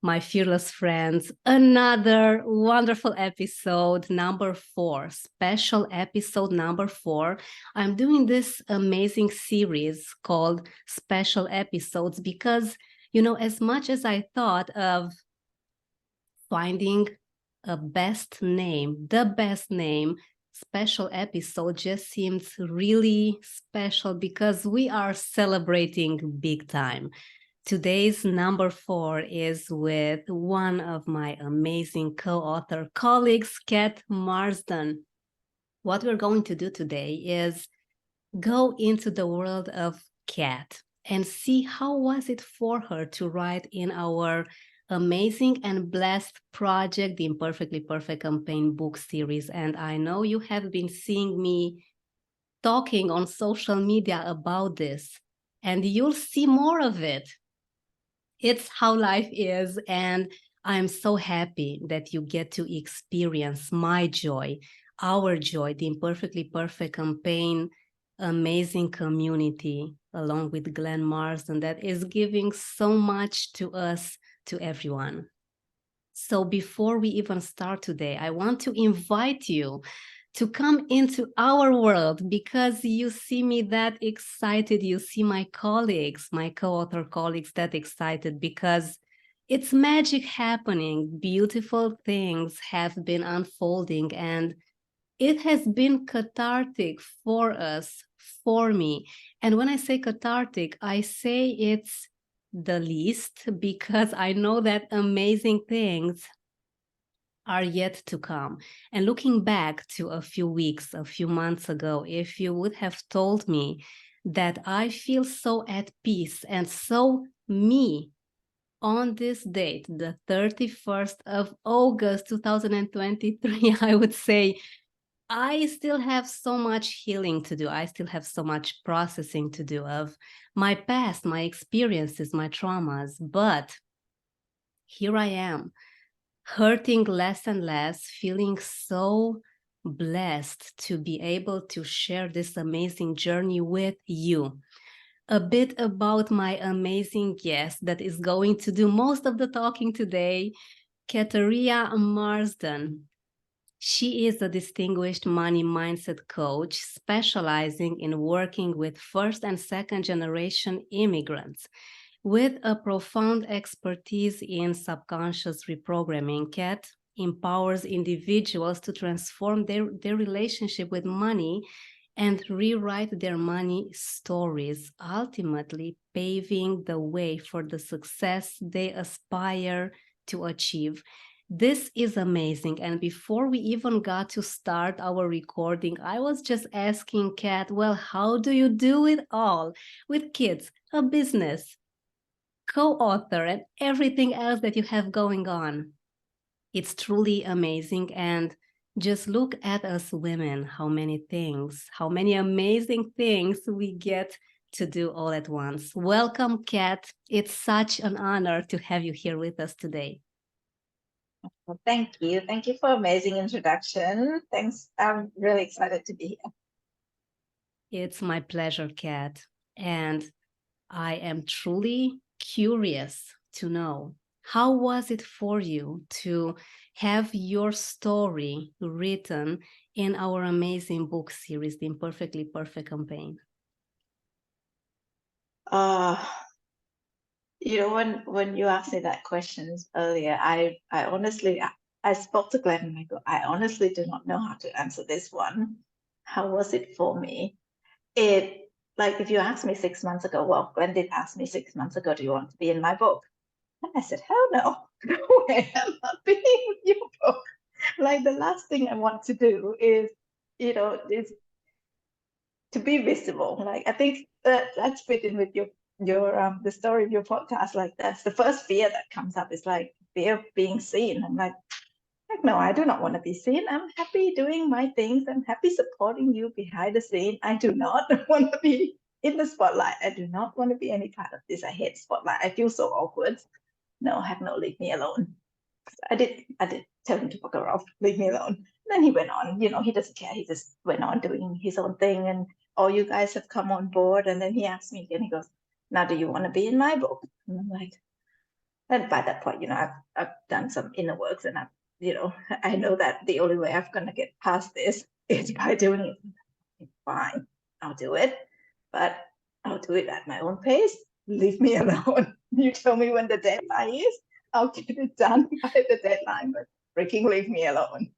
my fearless friends, another wonderful episode, number 4, special episode number 4. I'm doing this amazing series called Special Episodes because, as much as I thought of finding the best name, special episode just seems really special because we are celebrating big time. Today's number 4 is with one of my amazing co-author colleagues, Kat Marsden. What we're going to do today is go into the world of Kat and see how was it for her to write in our amazing and blessed project, the Imperfectly Perfect Campaign book series. And I know you have been seeing me talking on social media about this, and you'll see more of it. It's how life is, and I'm so happy that you get to experience my joy, our joy, the Imperfectly Perfect Campaign amazing community along with Glenn Marsden that is giving so much to us, to everyone. So before we even start today, I want to invite you to come into our world because you see me that excited. You see my colleagues, my co-author colleagues that excited because it's magic happening. Beautiful things have been unfolding and it has been cathartic for us, for me. And when I say cathartic, I say it's the least because I know that amazing things are yet to come. And looking back to a few weeks, a few months ago, if you would have told me that I feel so at peace and so me on this date, the 31st of August 2023, I would say I still have so much healing to do. I still have so much processing to do of my past, my experiences, my traumas. But here I am, hurting less and less, feeling so blessed to be able to share this amazing journey with you. A bit about my amazing guest that is going to do most of the talking today, Kateria Marsden. She is a distinguished money mindset coach specializing in working with first and second generation immigrants. With a profound expertise in subconscious reprogramming, Kat empowers individuals to transform their relationship with money and rewrite their money stories, ultimately paving the way for the success they aspire to achieve. This is amazing. And before we even got to start our recording, I was just asking Kat, well, how do you do it all with kids, a business, co-author, and everything else that you have going on? It's truly amazing. And just look at us women, how many amazing things we get to do all at once. Welcome, Kat. It's such an honor to have you here with us today. Well, thank you. Thank you for amazing introduction. Thanks. I'm really excited to be here. It's my pleasure, Kat. And I am truly curious to know, how was it for you to have your story written in our amazing book series, The Imperfectly Perfect Campaign? When you asked me that questions earlier, I honestly I spoke to Glenn and I go, I honestly do not know how to answer this one. How was it for me? It like if you asked me 6 months ago, well, Glenn did ask me 6 months ago, do you want to be in my book? And I said, hell no, no way, I'm not being in your book. Like the last thing I want to do is to be visible. Like I think that's fitting with your the story of your podcast. Like that's the first fear that comes up is like fear of being seen. I'm like, heck no, I do not want to be seen. I'm happy doing my things. I'm happy supporting you behind the scene. I do not want to be in the spotlight. I do not want to be any part of this. I hate spotlight. I feel so awkward. No, heck no, leave me alone. I did tell him to fuck off, leave me alone. And then he went on, he doesn't care. He just went on doing his own thing. And all you guys have come on board. And then he asked me again, he goes, now, do you want to be in my book? And I'm like, And by that point, I've done some inner works, and I know that the only way I'm gonna get past this is by doing it. Fine, I'll do it, but I'll do it at my own pace. Leave me alone. You tell me when the deadline is, I'll get it done by the deadline, but freaking leave me alone.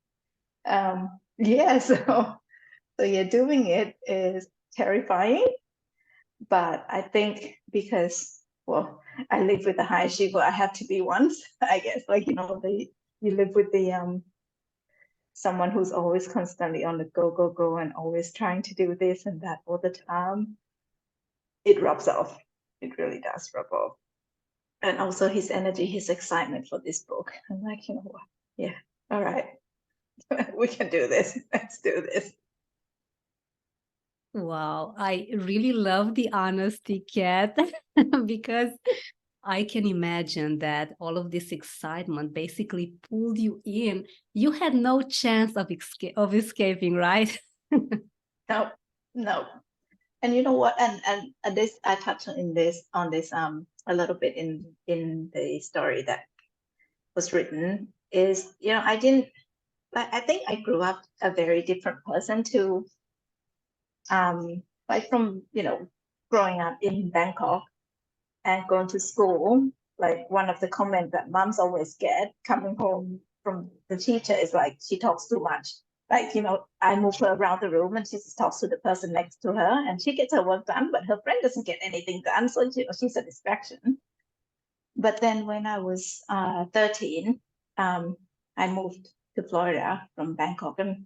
Yeah, so yeah, doing it is terrifying, but I think because, well, I live with the high achiever, I had to be once, I guess, you live with the someone who's always constantly on the go, and always trying to do this and that all the time. It rubs off. It really does rub off. And also his energy, his excitement for this book. I'm like, you know what? Yeah, all right. We can do this. Let's do this. Wow, I really love the honesty, Kat, because I can imagine that all of this excitement basically pulled you in. You had no chance of escaping, right? No, no. And you know what? And this I touched on this a little bit in the story that was written is, I didn't, I think I grew up a very different person to like from growing up in Bangkok and going to school. Like one of the comments that moms always get coming home from the teacher is like, she talks too much. Like, I move her around the room and she just talks to the person next to her and she gets her work done, but her friend doesn't get anything done. So, she's a distraction. But then when I was 13, I moved to Florida from Bangkok. And,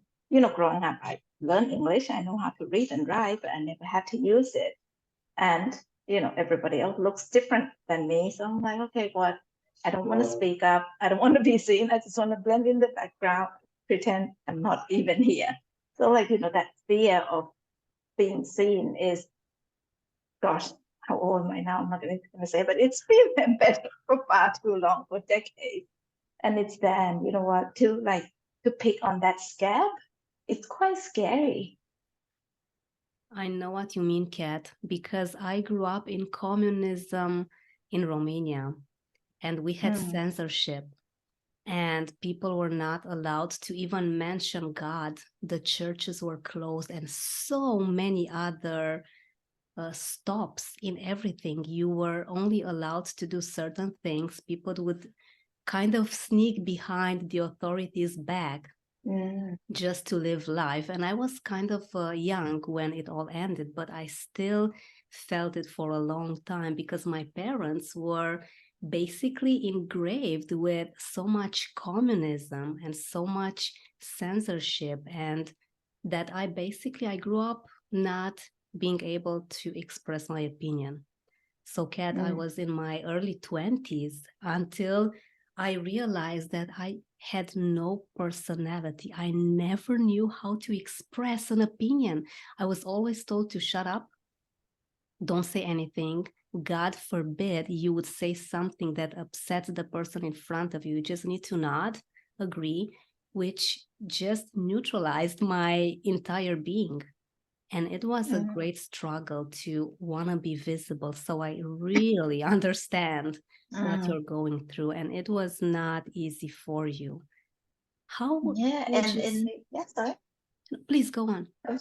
growing up, I learned English. I know how to read and write, but I never had to use it. And, everybody else looks different than me. So I'm like, okay, what? I don't want to speak up. I don't want to be seen. I just want to blend in the background, pretend I'm not even here. So that fear of being seen is, gosh, how old am I now? I'm not going to say, but it's been embedded for far too long, for decades. And it's then, you know what, to pick on that scab, it's quite scary. I know what you mean, Kat, because I grew up in communism in Romania and we had censorship and people were not allowed to even mention God. The churches were closed and so many other stops in everything. You were only allowed to do certain things. People would kind of sneak behind the authorities' back just to live life. And I was kind of young when it all ended, but I still felt it for a long time because my parents were basically engraved with so much communism and so much censorship, and that I grew up not being able to express my opinion. So, Kat, I was in my early 20s until I realized that I had no personality. I never knew how to express an opinion. I was always told to shut up, don't say anything. God forbid you would say something that upsets the person in front of you. You just need to nod, agree, which just neutralized my entire being. And it was a great struggle to want to be visible. So I really understand what you're going through. And it was not easy for you. How would and yeah, sorry. Please go on. I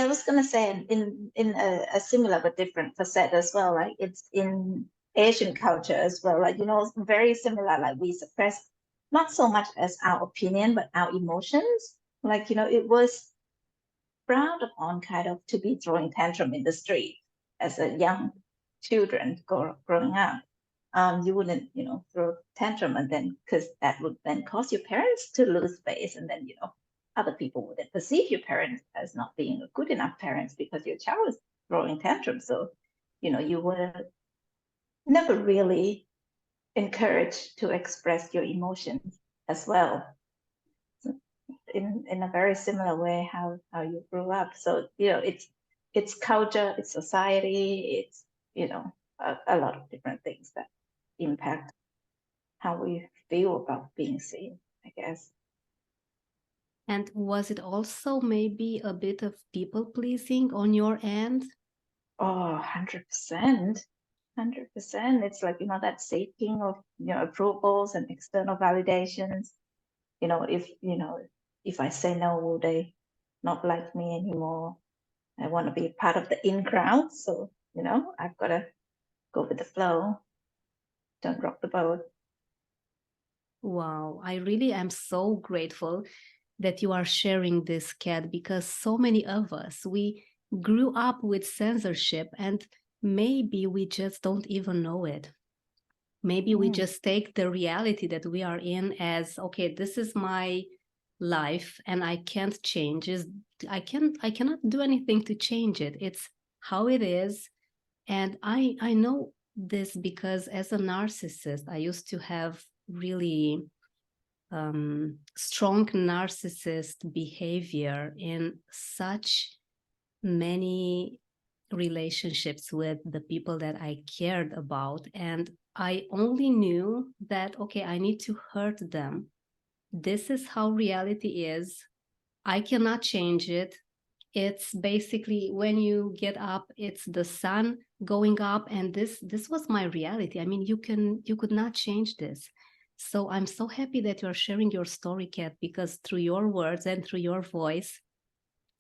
was gonna say in a similar but different facet as well. Like it's in Asian culture as well. Like very similar. Like we suppress not so much as our opinion, but our emotions. Like it was frowned upon kind of to be throwing tantrum in the street as a young children growing up. You wouldn't, throw tantrum, and then because that would then cause your parents to lose face, and then other people wouldn't perceive your parents as not being a good enough parents because your child was throwing tantrum. So, you were never really encouraged to express your emotions as well. So in a very similar way how you grew up. So it's culture, it's society, it's a lot of different things that impact how we feel about being seen, I guess. And was it also maybe a bit of people pleasing on your end? Oh, 100%. 100%. 100%. It's like, that seeking of, approvals and external validations. If I say no, will they not like me anymore? I want to be part of the in crowd. So, I've got to go with the flow. Don't rock the boat. Wow, I really am so grateful that you are sharing this, Kat, because so many of us, we grew up with censorship and maybe we just don't even know it. Maybe we just take the reality that we are in as, okay, this is my life and I can't change it. I cannot do anything to change it. It's how it is. And I know this because as a narcissist, I used to have really strong narcissist behavior in such many relationships with the people that I cared about. And I only knew that, okay, I need to hurt them. This is how reality is. I cannot change it. It's basically when you get up, it's the sun going up, and this was my reality. I mean, you could not change this. So I'm so happy that you're sharing your story, Kat, because through your words and through your voice,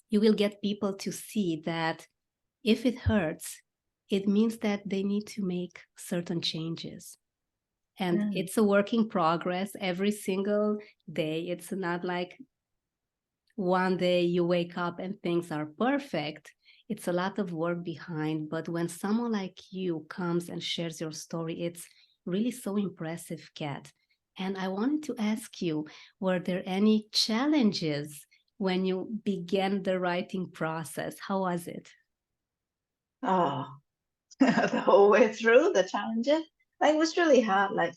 you will get people to see that if it hurts, it means that they need to make certain changes. And it's a work in progress every single day. It's not like one day you wake up and things are perfect. It's a lot of work behind. But when someone like you comes and shares your story, it's really so impressive, Kat. And I wanted to ask you, were there any challenges when you began the writing process? How was it? Oh, the whole way through the challenges. Like, it was really hard. I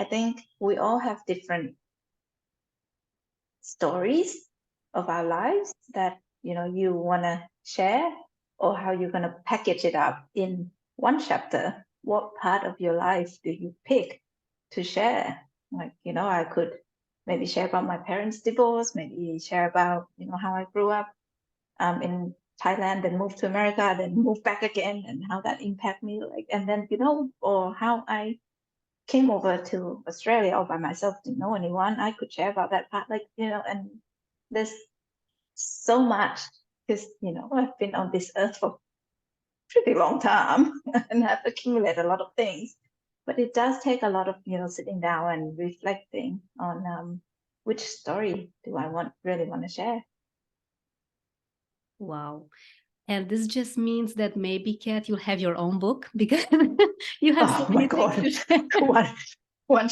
think we all have different stories of our lives that, you want to share, or how you're going to package it up in one chapter. What part of your life do you pick to share? Like, I could maybe share about my parents' divorce, maybe share about, how I grew up in Thailand, then moved to America, then moved back again, and how that impacted me. Like, and then, or how I came over to Australia all by myself, didn't know anyone. I could share about that part, like, and there's so much because, I've been on this earth for a pretty long time and have accumulated a lot of things. But it does take a lot of, sitting down and reflecting on which story do I really want to share. Wow. And this just means that maybe, Kat, you'll have your own book because you have so Oh my many things God, to share. one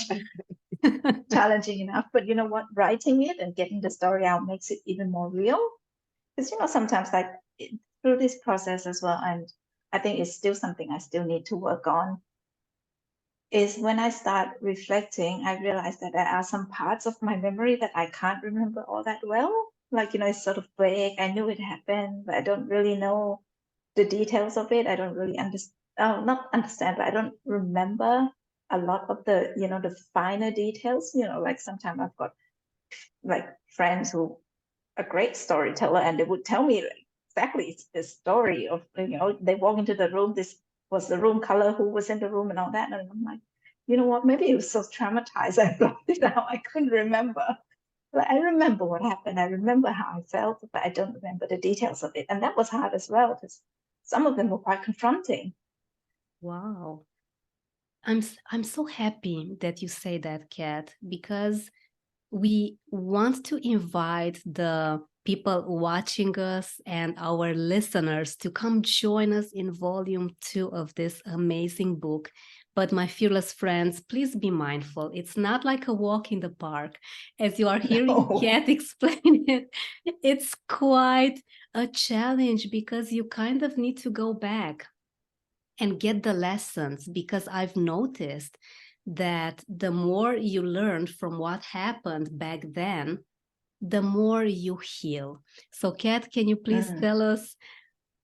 challenging enough. But you know what? Writing it and getting the story out makes it even more real. Because, sometimes like through this process as well, and I think it's still something I still need to work on, is when I start reflecting, I realize that there are some parts of my memory that I can't remember all that well. Like, it's sort of vague. I knew it happened, but I don't really know the details of it. I don't really understand, not understand, but I don't remember a lot of the finer details. Like sometimes I've got like friends who are great storyteller, and they would tell me exactly the story of, they walk into the room, this was the room color, who was in the room and all that. And I'm like, you know what, maybe it was so traumatized I blocked it out. I couldn't remember. Like, I remember what happened. I remember how I felt, but I don't remember the details of it. And that was hard as well, because some of them were quite confronting. Wow. I'm so happy that you say that, Kat, because we want to invite the people watching us and our listeners to come join us in volume 2 of this amazing book. But my fearless friends, please be mindful. It's not like a walk in the park. As you are hearing No. Kat explain it, it's quite a challenge because you kind of need to go back and get the lessons, because I've noticed that the more you learn from what happened back then, the more you heal. So, Kat, can you please tell us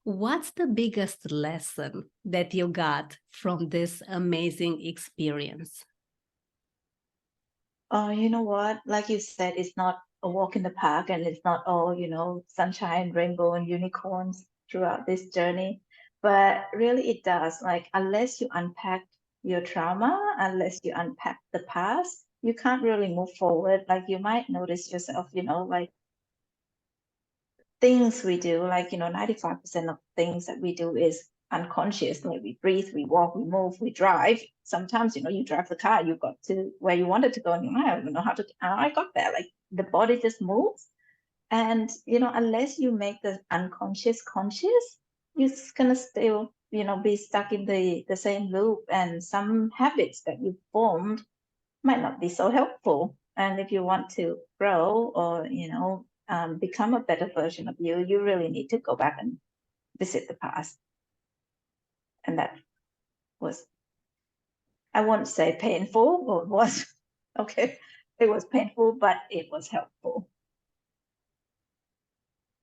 what's the biggest lesson that you got from this amazing experience? You know what? Like you said, it's not a walk in the park, and it's not all, sunshine, rainbow, and unicorns throughout this journey. But really it does. Like, unless you unpack your trauma, unless you unpack the past, you can't really move forward. Like, you might notice yourself, like things we do, like, 95% of things that we do is unconscious. Like, we breathe, we walk, we move, we drive. Sometimes, you drive the car, you got to where you wanted to go, and you might not know how I got there. Like, the body just moves. And, unless you make the unconscious conscious, you're just gonna still, be stuck in the same loop. And some habits that you formed might not be so helpful. And if you want to grow or, become a better version of you, you really need to go back and visit the past. And that was, I won't say painful, or it was, okay, it was painful, but it was helpful.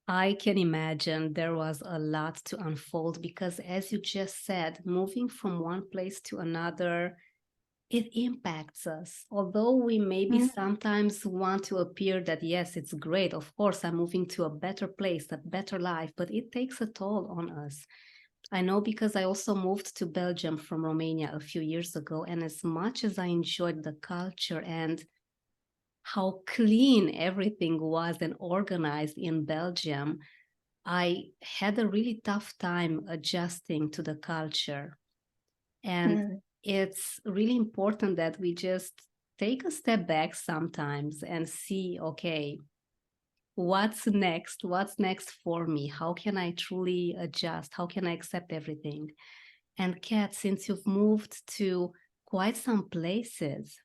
I can imagine there was a lot to unfold because, as you just said, moving from one place to another, it impacts us. Although we maybe sometimes want to appear that, yes, it's great. Of course, I'm moving to a better place, a better life, but it takes a toll on us. I know because I also moved to Belgium from Romania a few years ago. And as much as I enjoyed the culture and how clean everything was and organized in Belgium, I had a really tough time adjusting to the culture. And it's really important that we just take a step back sometimes and see, okay, what's next? What's next for me? How can I truly adjust? How can I accept everything? And Kat, since you've moved to quite some places,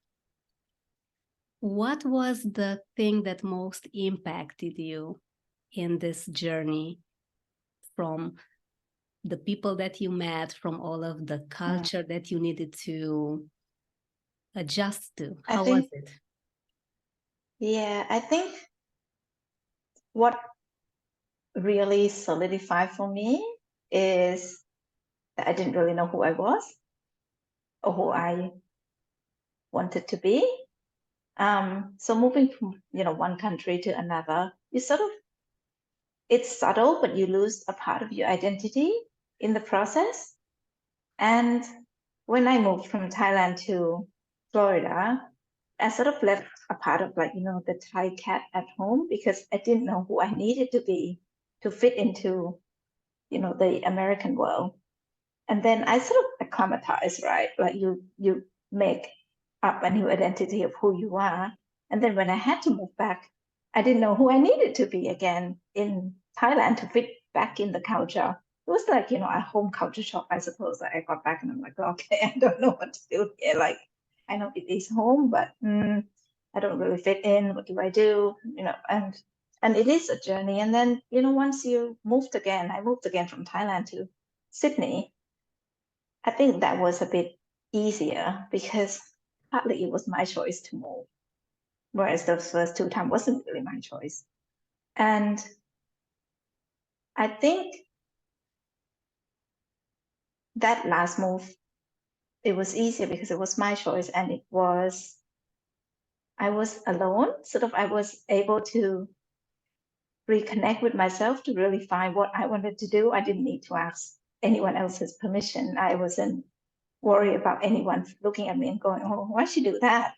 what was the thing that most impacted you in this journey, from the people that you met, from all of the culture that you needed to adjust to? How was it? Yeah, I think what really solidified for me is that I didn't really know who I was or who I wanted to be. So moving from, one country to another, it's subtle, but you lose a part of your identity in the process. And when I moved from Thailand to Florida, I sort of left a part of, like, the Thai cat at home, because I didn't know who I needed to be to fit into, the American world. And then I sort of acclimatized, right? Like, you make up a new identity of who you are. And then when I had to move back, I didn't know who I needed to be again in Thailand to fit back in the culture. It was like, a home culture shock, I suppose. Like, I got back and I'm like, okay, I don't know what to do here. Like, I know it is home, but I don't really fit in. What do I do? And it is a journey. And then, once you moved again, I moved again from Thailand to Sydney. I think that was a bit easier because partly it was my choice to move, whereas the first two times wasn't really my choice. And I think that last move, it was easier because it was my choice, and I was alone. Sort of, I was able to reconnect with myself to really find what I wanted to do. I didn't need to ask anyone else's permission. I wasn't worried about anyone looking at me and going, oh, why should you do that?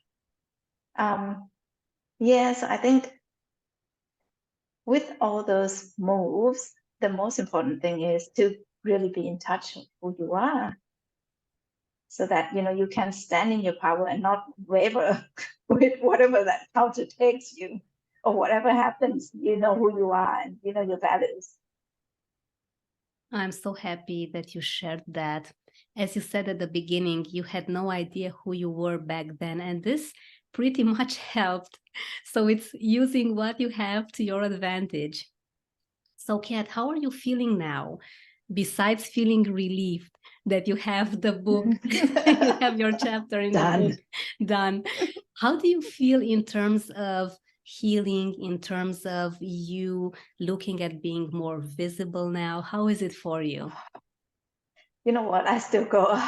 So I think with all those moves, the most important thing is to really be in touch with who you are, so that you can stand in your power and not waver with whatever that culture takes you, or whatever happens. You know who you are, and you know your values. I'm so happy that you shared that. As you said at the beginning, you had no idea who you were back then, and this pretty much helped. So it's using what you have to your advantage. So, Kat, how are you feeling now? Besides feeling relieved that you have the book, you have your chapter in the book done. How do you feel in terms of healing, in terms of you looking at being more visible now? How is it for you? You know what? I still go,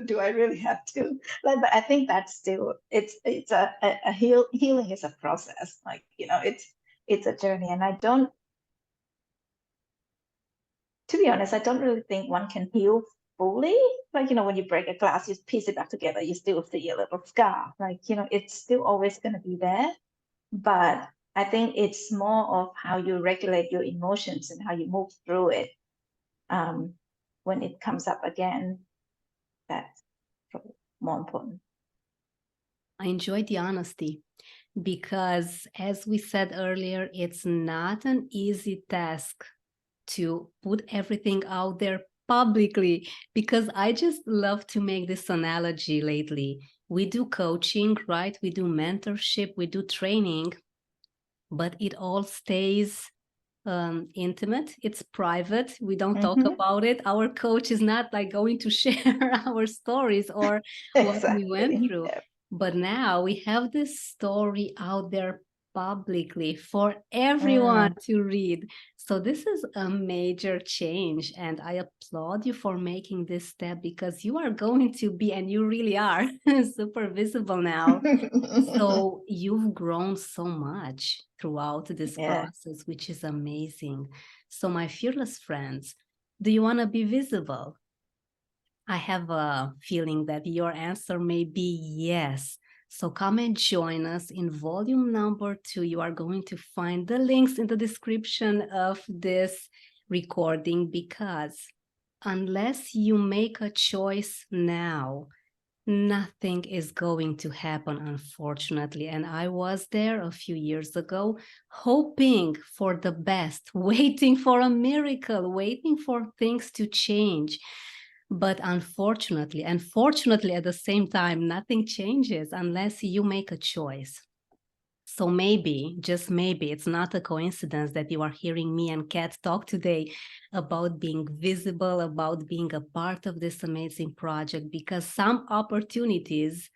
do I really have to? Like, but I think that's still, it's a healing is a process. Like, it's a journey, and I don't to be honest, I don't really think one can heal fully. Like, when you break a glass, you piece it back together, you still see a little scar. Like, it's still always going to be there. But I think it's more of how you regulate your emotions and how you move through it. When it comes up again, that's probably more important. I enjoy the honesty because, as we said earlier, it's not an easy task to put everything out there publicly, because I just love to make this analogy lately. We do coaching, right? We do mentorship, we do training, but it all stays intimate. It's private. We don't talk about it. Our coach is not like going to share our stories or what we went through. Yeah. But now we have this story out there publicly for everyone to read. So this is a major change, and I applaud you for making this step, because you are going to be, and you really are, super visible now. So you've grown so much throughout this process, which is amazing. So my fearless friends, do you want to be visible? I have a feeling that your answer may be yes. So come and join us in volume number 2. You are going to find the links in the description of this recording, because unless you make a choice now, nothing is going to happen, unfortunately. And I was there a few years ago, hoping for the best, waiting for a miracle, waiting for things to change. But unfortunately, and fortunately at the same time, nothing changes unless you make a choice. So maybe, just maybe, it's not a coincidence that you are hearing me and Kat talk today about being visible, about being a part of this amazing project, because some opportunities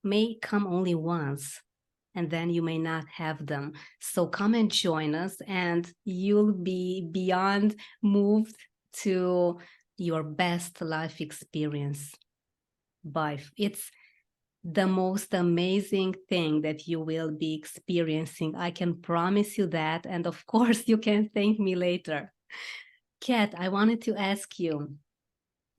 may come only once, and then you may not have them. So come and join us, and you'll be beyond moved to your best life experience. It's the most amazing thing that you will be experiencing. I can promise you that. And of course, you can thank me later. Kat, I wanted to ask you,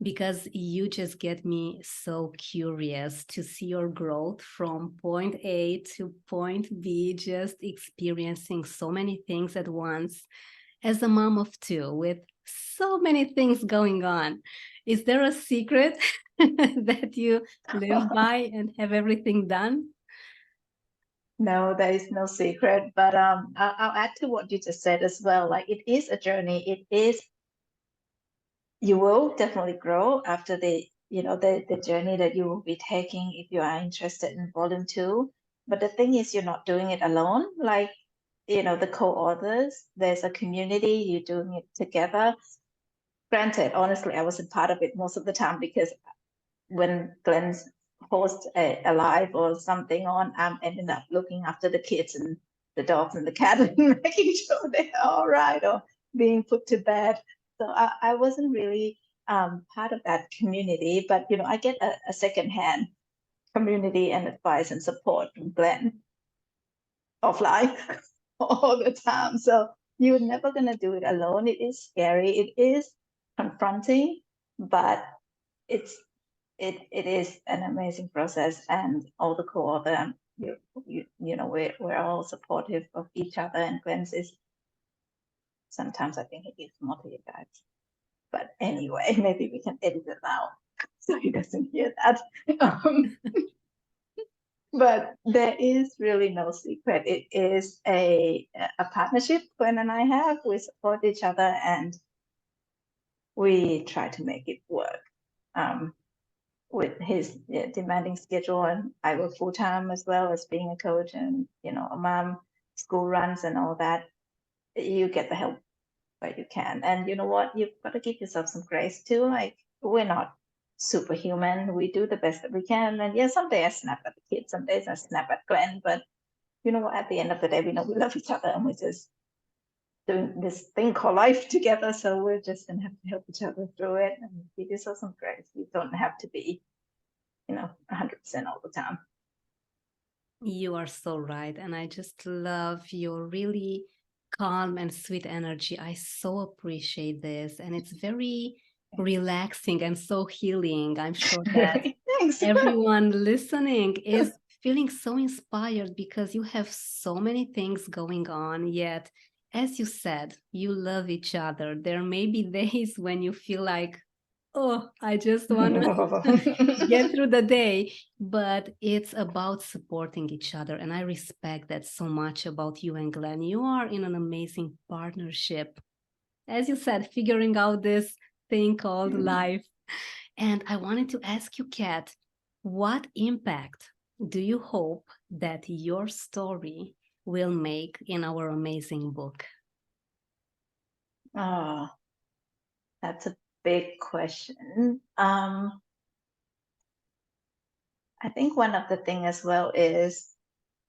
because you just get me so curious to see your growth from point A to point B, just experiencing so many things at once as a mom of 2 with so many things going on. Is there a secret that you live by and have everything done? No, there is no secret, but I'll add to what you just said as well. Like, it is a journey. You will definitely grow after the journey that you will be taking if you are interested in volume 2. But the thing is, you're not doing it alone. Like, the co-authors, there's a community, you're doing it together. Granted, honestly, I wasn't part of it most of the time, because when Glenn's hosts a live or something on, I'm ending up looking after the kids and the dogs and the cat and making sure they're all right or being put to bed. So I wasn't really part of that community, but I get a secondhand community and advice and support from Glenn offline all the time. So you're never gonna do it alone. It is scary. It is confronting, but it is an amazing process, and all the co-author, we're all supportive of each other, and Glenn's is sometimes I think he gives more to you guys. But anyway, maybe we can edit it out so he doesn't hear that. But there is really no secret. It is a partnership Glenn and I have. We support each other and we try to make it work. With his demanding schedule, and I work full time as well as being a coach and a mom, school runs and all that. You get the help where you can, and you know what? You've got to give yourself some grace too. Like, we're not superhuman. We do the best that we can, and yeah, some days I snap at the kids, some days I snap at Glenn, but you know what? At the end of the day, we know we love each other, and we're just doing this thing called life together. So we're just gonna have to help each other through it and give yourself some grace. You don't have to be 100% all the time. You are so right. And I just love your really calm and sweet energy. I so appreciate this. And it's very relaxing and so healing. I'm sure that Thanks. everyone listening is feeling so inspired because you have so many things going on. Yet, as you said, you love each other. There may be days when you feel like, oh, I just want to get through the day. But it's about supporting each other. And I respect that so much about you and Glenn. You are in an amazing partnership. As you said, figuring out this thing called life. And I wanted to ask you, Kat, what impact do you hope that your story will make in our amazing book? Oh, that's a big question. I think one of the things as well is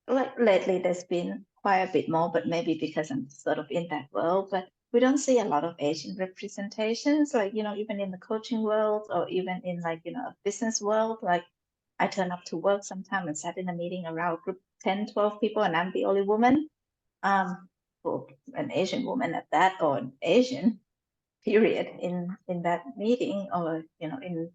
like lately there's been quite a bit more, but maybe because I'm sort of in that world, but we don't see a lot of Asian representations, like, even in the coaching world or even in like, a business world. Like I turn up to work sometime and sat in a meeting around a group 10, 12 people, and I'm the only woman, or an Asian woman at that, or an Asian period in that meeting, or, in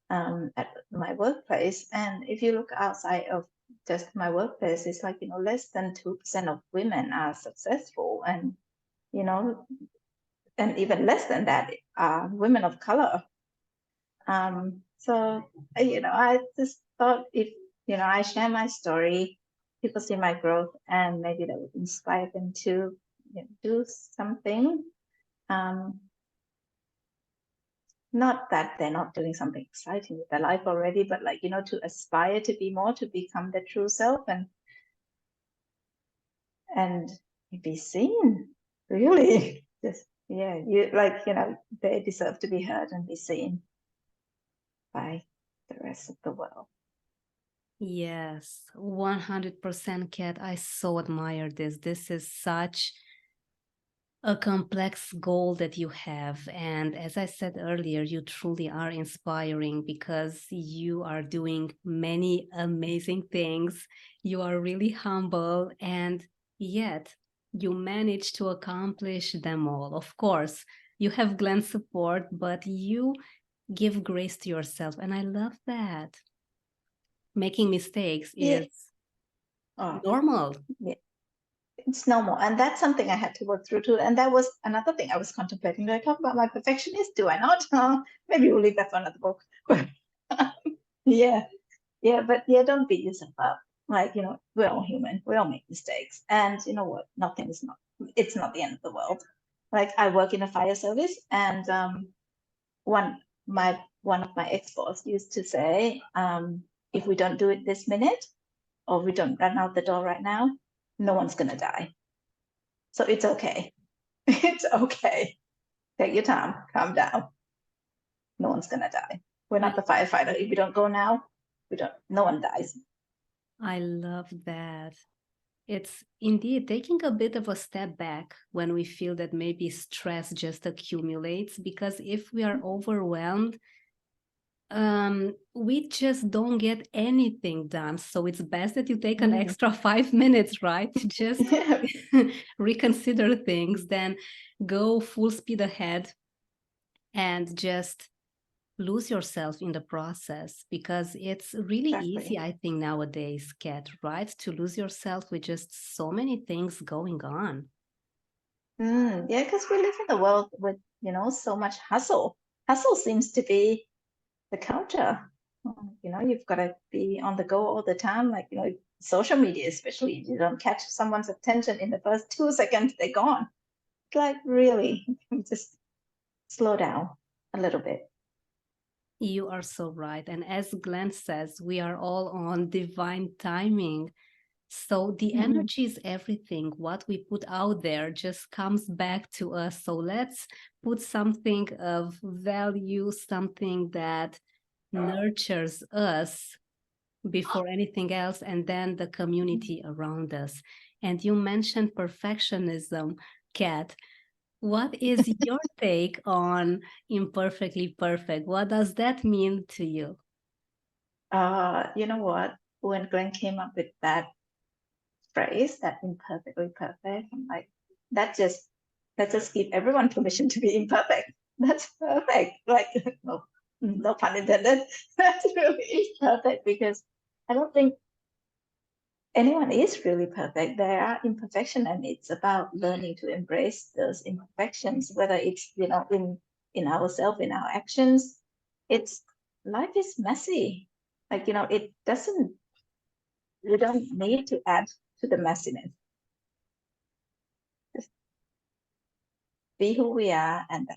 at my workplace. And if you look outside of just my workplace, it's like, less than 2% of women are successful. And, and even less than that are women of color. So, I just thought if, I share my story, people see my growth, and maybe that would inspire them to do something. Not that they're not doing something exciting with their life already, but like, to aspire to be more, to become the true self, and be seen, really. Just, yeah, they deserve to be heard and be seen by the rest of the world. Yes, 100%, Kat. I so admire this. This is such a complex goal that you have. And as I said earlier, you truly are inspiring because you are doing many amazing things. You are really humble, and yet you manage to accomplish them all. Of course, you have Glenn's support, but you give grace to yourself. And I love that. Making mistakes Yeah. is normal. Yeah. It's normal. And that's something I had to work through too. And that was another thing I was contemplating. Do I talk about my perfectionist? Do I not? Maybe we'll leave that for another book. Yeah. Yeah. But yeah, don't beat yourself up. Like, we're all human. We all make mistakes. And you know what? It's not the end of the world. Like I work in a fire service, and one of my ex-boss used to say, if we don't do it this minute, or we don't run out the door right now, no one's gonna die. So it's okay. It's okay. Take your time, calm down. No one's gonna die. We're not the firefighter. If we don't go now, no one dies. I love that. It's indeed taking a bit of a step back when we feel that maybe stress just accumulates, because if we are overwhelmed, we just don't get anything done. So it's best that you take an extra 5 minutes, right? To just reconsider things, then go full speed ahead and just lose yourself in the process, because it's really easy, I think, nowadays, Kat, right? To lose yourself with just so many things going on. Yeah, because we live in a world with, so much hustle. Hustle seems to be the culture. You've got to be on the go all the time. Like, social media, especially, you don't catch someone's attention in the first 2 seconds, they're gone. Like, really, just slow down a little bit. You are so right. And as Glenn says, we are all on divine timing. So the energy is everything. What we put out there just comes back to us. So let's put something of value, something that nurtures us before anything else, and then the community around us. And you mentioned perfectionism, Kat. What is your take on imperfectly perfect? What does that mean to you? You know what? When Glenn came up with that phrase, that imperfectly perfect, I'm like, let's just give everyone permission to be imperfect. That's perfect. Like, no pun intended. That's really perfect, because I don't think anyone is really perfect. There are imperfections, and it's about learning to embrace those imperfections, whether it's, in ourselves, in our actions. Life is messy. Like, it doesn't, we don't need to add to the messiness. Just be who we are, and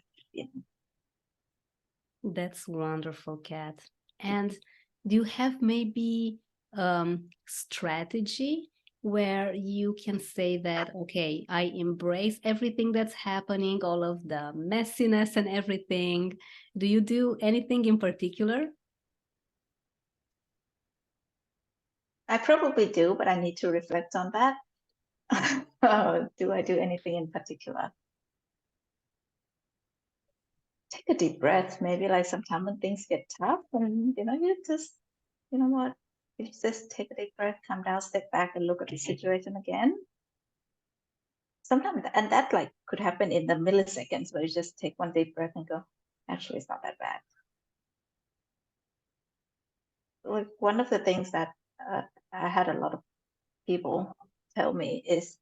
That's wonderful, Kat. And do you have maybe strategy where you can say that, okay, I embrace everything that's happening, all of the messiness and everything? Do you do anything in particular? I probably do, but I need to reflect on that. Do I do anything in particular? Take a deep breath. Maybe like sometimes when things get tough, and you just, you know what? You just take a deep breath, come down, step back, and look at the situation again. Sometimes, and that like could happen in the milliseconds, where you just take one deep breath and go, actually, it's not that bad. Like, one of the things that I had a lot of people tell me is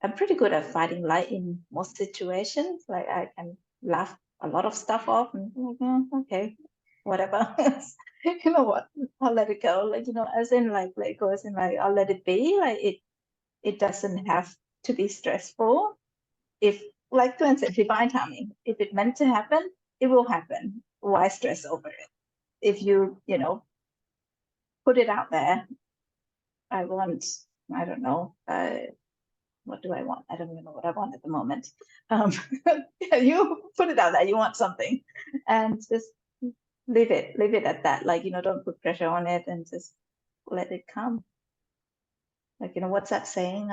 I'm pretty good at finding light in most situations. Like, I can laugh a lot of stuff off, and okay, whatever. You know what? I'll let it go. Like, as in like let it go, as in like I'll let it be. Like, it doesn't have to be stressful. If, like Glenn said, divine timing. If it meant to happen, it will happen. Why stress over it? If you put it out there, I don't know. What do I want? I don't even know what I want at the moment. Yeah, you put it out there. You want something, and just leave it at that. Like, don't put pressure on it, and just let it come. Like, what's that saying?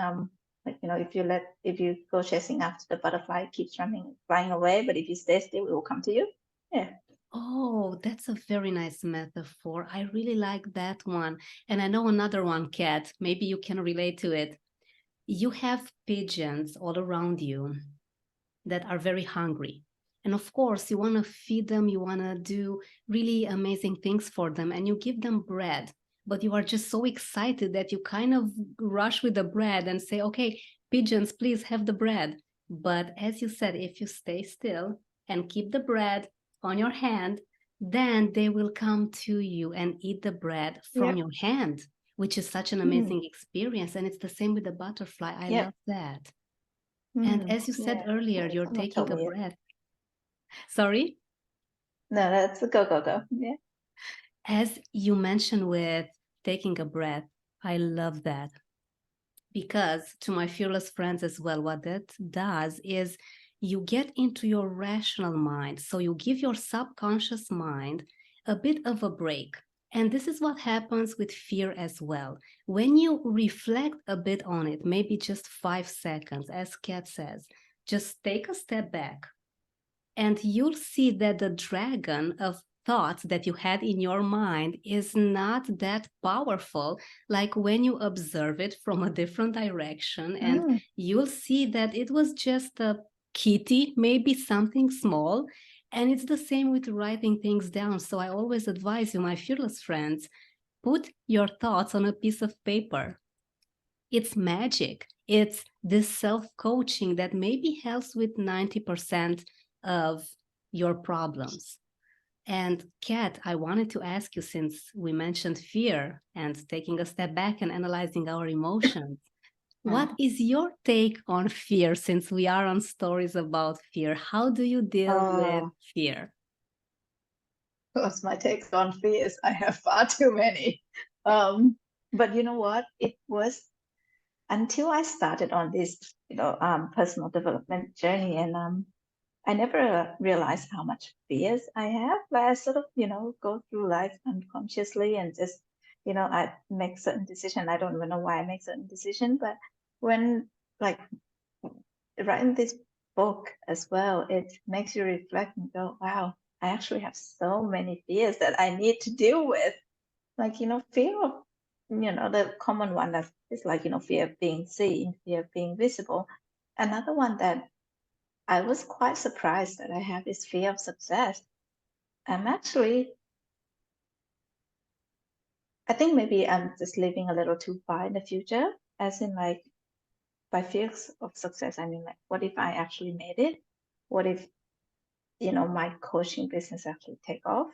Like, if you go chasing after the butterfly, it keeps flying away, but if you stay still, it will come to you. Yeah. Oh, that's a very nice metaphor. I really like that one. And I know another one, Kat. Maybe you can relate to it. You have pigeons all around you that are very hungry. And of course, you want to feed them, you want to do really amazing things for them, and you give them bread. But you are just so excited that you kind of rush with the bread and say, okay, pigeons, please have the bread. But as you said, if you stay still and keep the bread on your hand, then they will come to you and eat the bread from Yep. your hand, which is such an amazing experience. And it's the same with the butterfly. I love that. And as you said earlier, Yeah, you're someone taking told a me it. breath. Sorry? No, that's a go. Yeah. As you mentioned with taking a breath, I love that. Because to my fearless friends as well, what that does is you get into your rational mind. So you give your subconscious mind a bit of a break. And this is what happens with fear as well. When you reflect a bit on it, maybe just 5 seconds, as Kat says, just take a step back and you'll see that the dragon of thoughts that you had in your mind is not that powerful like when you observe it from a different direction, and you'll see that it was just a kitty, maybe something small. And it's the same with writing things down. So I always advise you, my fearless friends, put your thoughts on a piece of paper. It's magic. It's this self-coaching that maybe helps with 90% of your problems. And Kat, I wanted to ask you, since we mentioned fear and taking a step back and analyzing our emotions, what is your take on fear, since we are on stories about fear? How do you deal with fear? What's my takes on fears? I have far too many. But you know what? It was until I started on this, personal development journey, and I never realized how much fears I have. Like, I sort of, go through life unconsciously, and just, I make certain decisions. I don't even know why I make certain decisions, but when, like, writing this book as well, it makes you reflect and go, wow, I actually have so many fears that I need to deal with. Like, fear of the common one that is like, fear of being seen, fear of being visible. Another one that I was quite surprised that I have is fear of success. Actually, I think maybe I'm just living a little too far in the future, as in like by fears of success, I mean like, what if I actually made it? What if, my coaching business actually take off?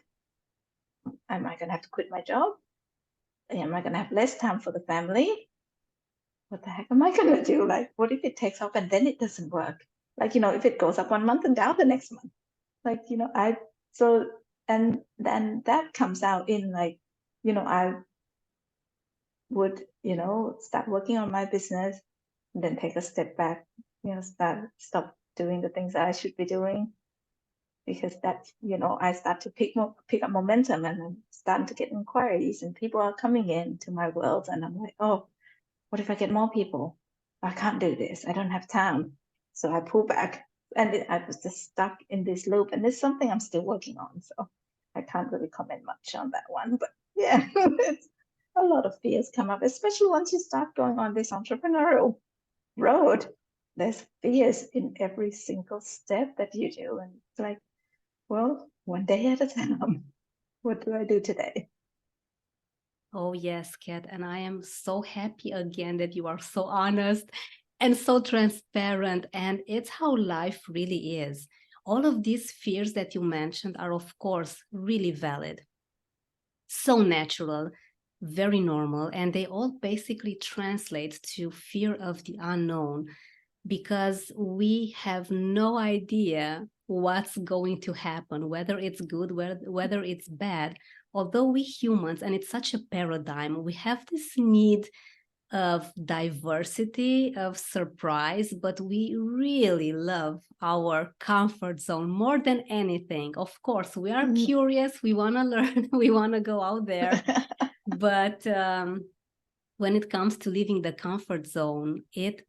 Am I gonna have to quit my job? Am I gonna have less time for the family? What the heck am I gonna do? Like, what if it takes off and then it doesn't work? Like, if it goes up 1 month and down the next month, like, so, and then that comes out in like, I would, start working on my business and then take a step back, stop doing the things that I should be doing because that's, I start to pick up momentum and I'm starting to get inquiries and people are coming in to my world and I'm like, oh, what if I get more people? I can't do this. I don't have time. So I pull back and I was just stuck in this loop. And it's something I'm still working on. So I can't really comment much on that one. But yeah, it's a lot of fears come up, especially once you start going on this entrepreneurial road. There's fears in every single step that you do. And it's like, well, one day at a time. What do I do today? Oh, yes, Kat. And I am so happy again that you are so honest and so transparent. And it's how life really is. All of these fears that you mentioned are, of course, really valid, so natural, very normal. And they all basically translate to fear of the unknown because we have no idea what's going to happen, whether it's good, whether it's bad. Although we humans, and it's such a paradigm, we have this need of diversity, of surprise, but we really love our comfort zone more than anything. Of course, we are curious, we want to learn, we want to go out there, but when it comes to leaving the comfort zone, it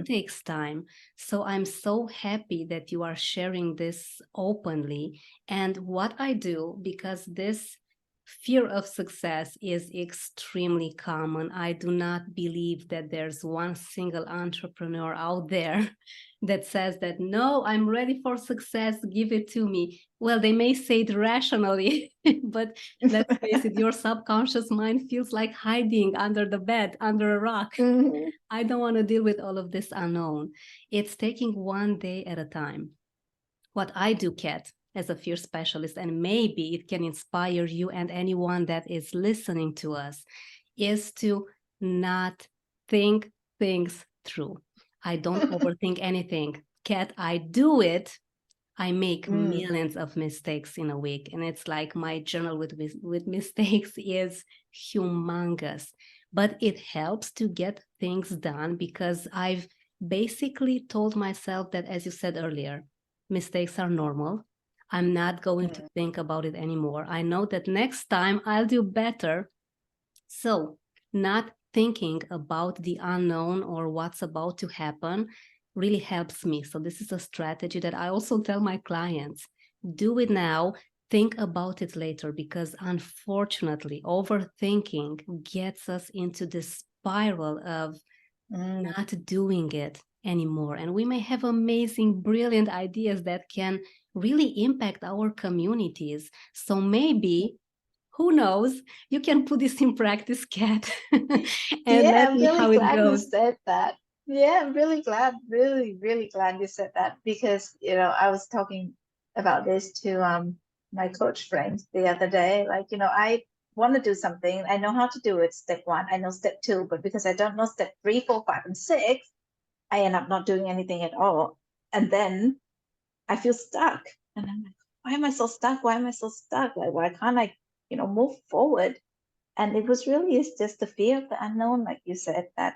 takes time. So I'm so happy that you are sharing this openly. And what I do, because this fear of success is extremely common, I do not believe that there's one single entrepreneur out there that says that, no, I'm ready for success, give it to me. Well, they may say it rationally, but let's face it, your subconscious mind feels like hiding under the bed, under a rock. I don't want to deal with all of this unknown. It's taking one day at a time. What I do, Kat, as a fear specialist, and maybe it can inspire you and anyone that is listening to us, is to not think things through. I don't overthink anything. Kat, I do it. I make millions of mistakes in a week. And it's like my journal with mistakes is humongous. But it helps to get things done because I've basically told myself that, as you said earlier, mistakes are normal. I'm not going to think about it anymore. I know that next time I'll do better. So, not thinking about the unknown or what's about to happen really helps me. So, this is a strategy that I also tell my clients, do it now, think about it later, because unfortunately, overthinking gets us into this spiral of not doing it anymore. And we may have amazing, brilliant ideas that can really impact our communities. So maybe, who knows, you can put this in practice, Kat, and let I'm me really how it glad you goes. said that. Yeah, I'm really glad, really, really glad you said that because, I was talking about this to my coach friend the other day. Like, I want to do something. I know how to do it, step one. I know step two, but because I don't know step three, four, five, and six, I end up not doing anything at all. And then I feel stuck. And I'm like, why am I so stuck? Why am I so stuck? Like, why can't I, move forward? And it was really, it's just the fear of the unknown, like you said, that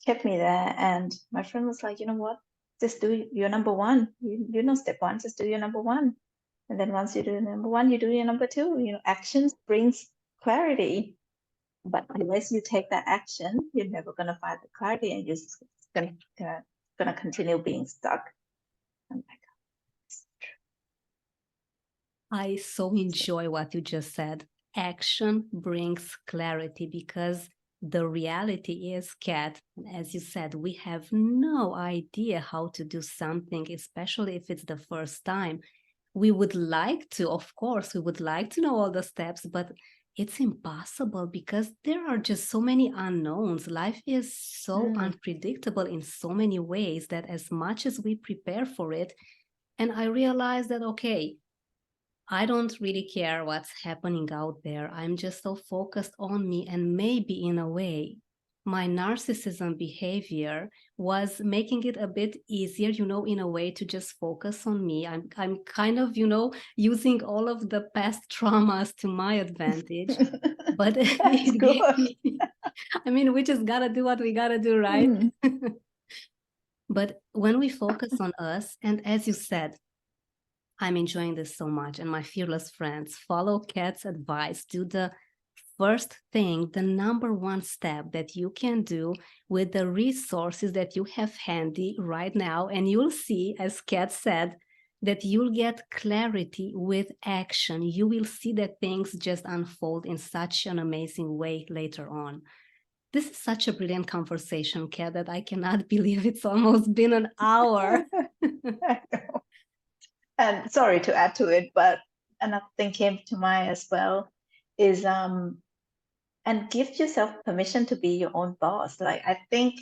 kept me there. And my friend was like, you know what? Just do your number one. You know, step one, just do your number one. And then once you do number one, you do your number two. Actions brings clarity. But unless you take that action, you're never gonna find the clarity, and you're just gonna continue being stuck. I'm like, I so enjoy what you just said. action brings clarity, because the reality is, Kat, as you said, we have no idea how to do something, especially if it's the first time. We would like to, of course, we would like to know all the steps, but it's impossible because there are just so many unknowns. Life is so unpredictable in so many ways that as much as we prepare for it, and I realized that, okay, I don't really care what's happening out there. I'm just so focused on me. And maybe in a way, my narcissism behavior was making it a bit easier, in a way to just focus on me. I'm kind of, using all of the past traumas to my advantage. But That's it good. gave me, I mean, we just gotta do what we gotta do, right? But when we focus on us, and as you said, I'm enjoying this so much. And my fearless friends, follow Kat's advice. Do the first thing, the number one step that you can do with the resources that you have handy right now. And you'll see, as Kat said, that you'll get clarity with action. You will see that things just unfold in such an amazing way later on. This is such a brilliant conversation, Kat, that I cannot believe it's almost been an hour. And sorry to add to it, but another thing came to mind as well is and give yourself permission to be your own boss. Like I think,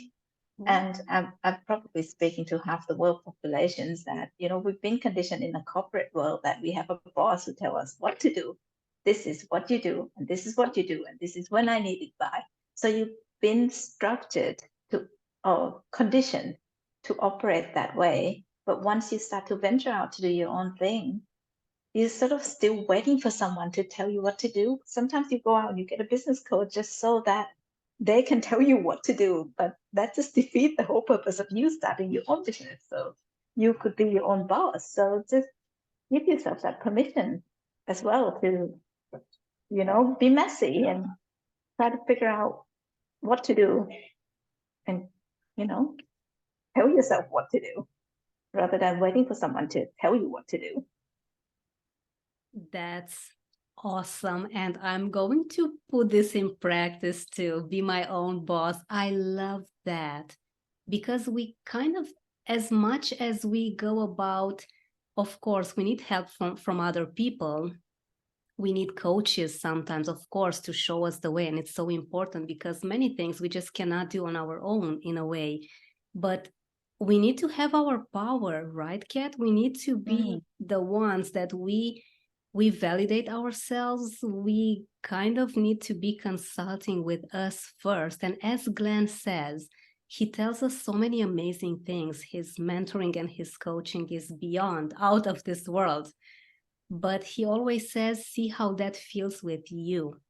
and I'm probably speaking to half the world populations that, we've been conditioned in a corporate world that we have a boss who tell us what to do. This is what you do, and this is what you do, and this is when I need it by. So you've been structured to or conditioned to operate that way. But once you start to venture out to do your own thing, you're sort of still waiting for someone to tell you what to do. Sometimes you go out and you get a business coach just so that they can tell you what to do, but that just defeats the whole purpose of you starting your own business. So you could be your own boss. So just give yourself that permission as well to, be messy and try to figure out what to do and, tell yourself what to do rather than waiting for someone to tell you what to do. That's awesome. And I'm going to put this in practice to be my own boss. I love that, because we kind of, as much as we go about, of course, we need help from other people. We need coaches sometimes, of course, to show us the way. And it's so important because many things we just cannot do on our own in a way. But we need to have our power, right, Kat? We need to be the ones that we validate ourselves. We kind of need to be consulting with us first. And as Glenn says, he tells us so many amazing things. His mentoring and his coaching is beyond, out of this world. But he always says, see how that feels with you,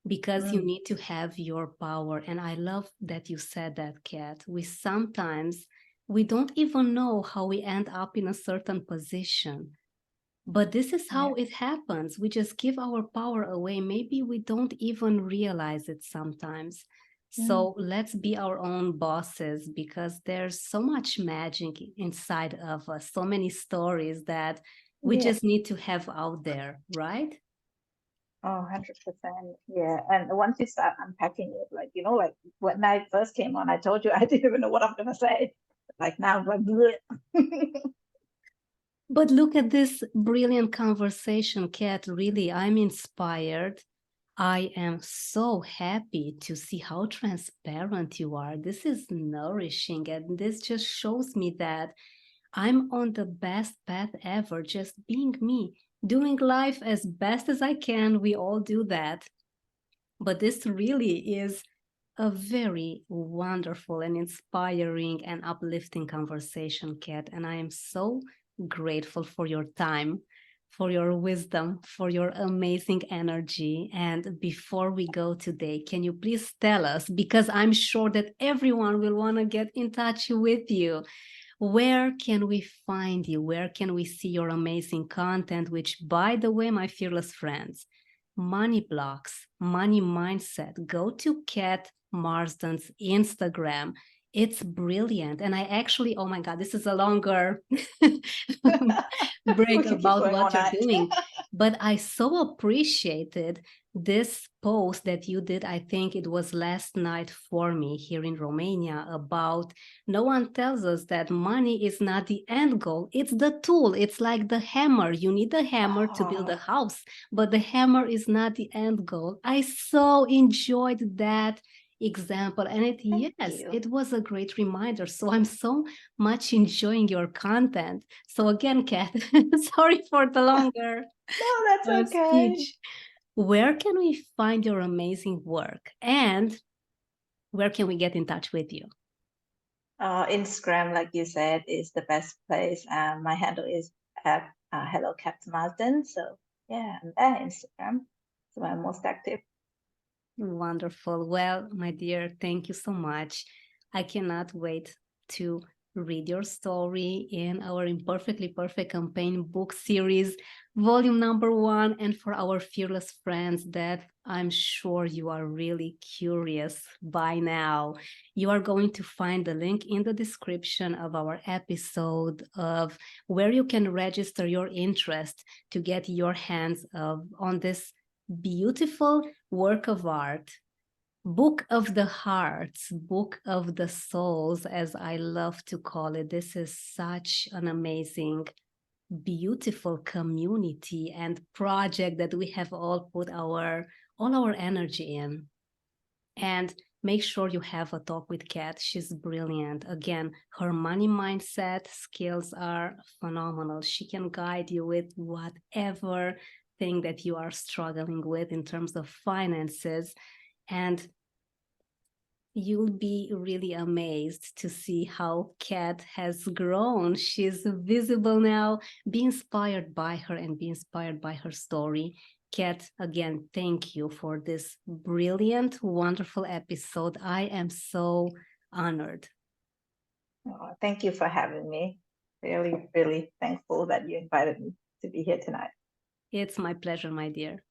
because you need to have your power. And I love that you said that, Kat. We don't even know how we end up in a certain position. But this is how it happens. We just give our power away. Maybe we don't even realize it sometimes. So let's be our own bosses, because there's so much magic inside of us, so many stories that we just need to have out there, right? Oh, 100%. Yeah. And once you start unpacking it, like, like when I first came on, I told you I didn't even know what I'm going to say. Like now, I'm like, But look at this brilliant conversation, Kat. Really, I'm inspired. I am so happy to see how transparent you are. This is nourishing, and this just shows me that I'm on the best path ever, just being me, doing life as best as I can. We all do that. But this really is a very wonderful and inspiring and uplifting conversation, Kat. And I am so grateful for your time, for your wisdom, for your amazing energy. And before we go today, can you please tell us, because I'm sure that everyone will want to get in touch with you, where can we find you? Where can we see your amazing content? Which, by the way, my fearless friends, money blocks, money mindset, go to Kat Marsden's Instagram. It's brilliant. And I actually, oh my God, this is a longer break about what you're doing. But I so appreciated this post that you did. I think it was last night for me here in Romania about no one tells us that money is not the end goal. It's the tool. It's like the hammer. You need a hammer to build a house, but the hammer is not the end goal. I so enjoyed that example. And it was a great reminder. So I'm so much enjoying your content. So again, Kat, sorry for the longer No, that's okay. speech. Where can we find your amazing work, and where can we get in touch with you? Instagram, like you said, is the best place. My handle is at Hello Captain Marsden. So yeah, I'm there, Instagram. So I'm most active. Wonderful. Well, my dear, thank you so much. I cannot wait to read your story in our Imperfectly Perfect campaign book series, volume number 1. And for our fearless friends that I'm sure you are really curious by now, you are going to find the link in the description of our episode of where you can register your interest to get your hands on this beautiful work of art, book of the hearts, book of the souls, as I love to call it. This is such an amazing, beautiful community and project that we have all put all our energy in. And make sure you have a talk with Kat. She's brilliant. Again, her money mindset skills are phenomenal. She can guide you with whatever thing that you are struggling with in terms of finances. And you'll be really amazed to see how Kat has grown. She's visible now. Be inspired by her and be inspired by her story. Kat, again, thank you for this brilliant, wonderful episode. I am so honored. Oh, thank you for having me. Really, really thankful that you invited me to be here tonight. It's my pleasure, my dear.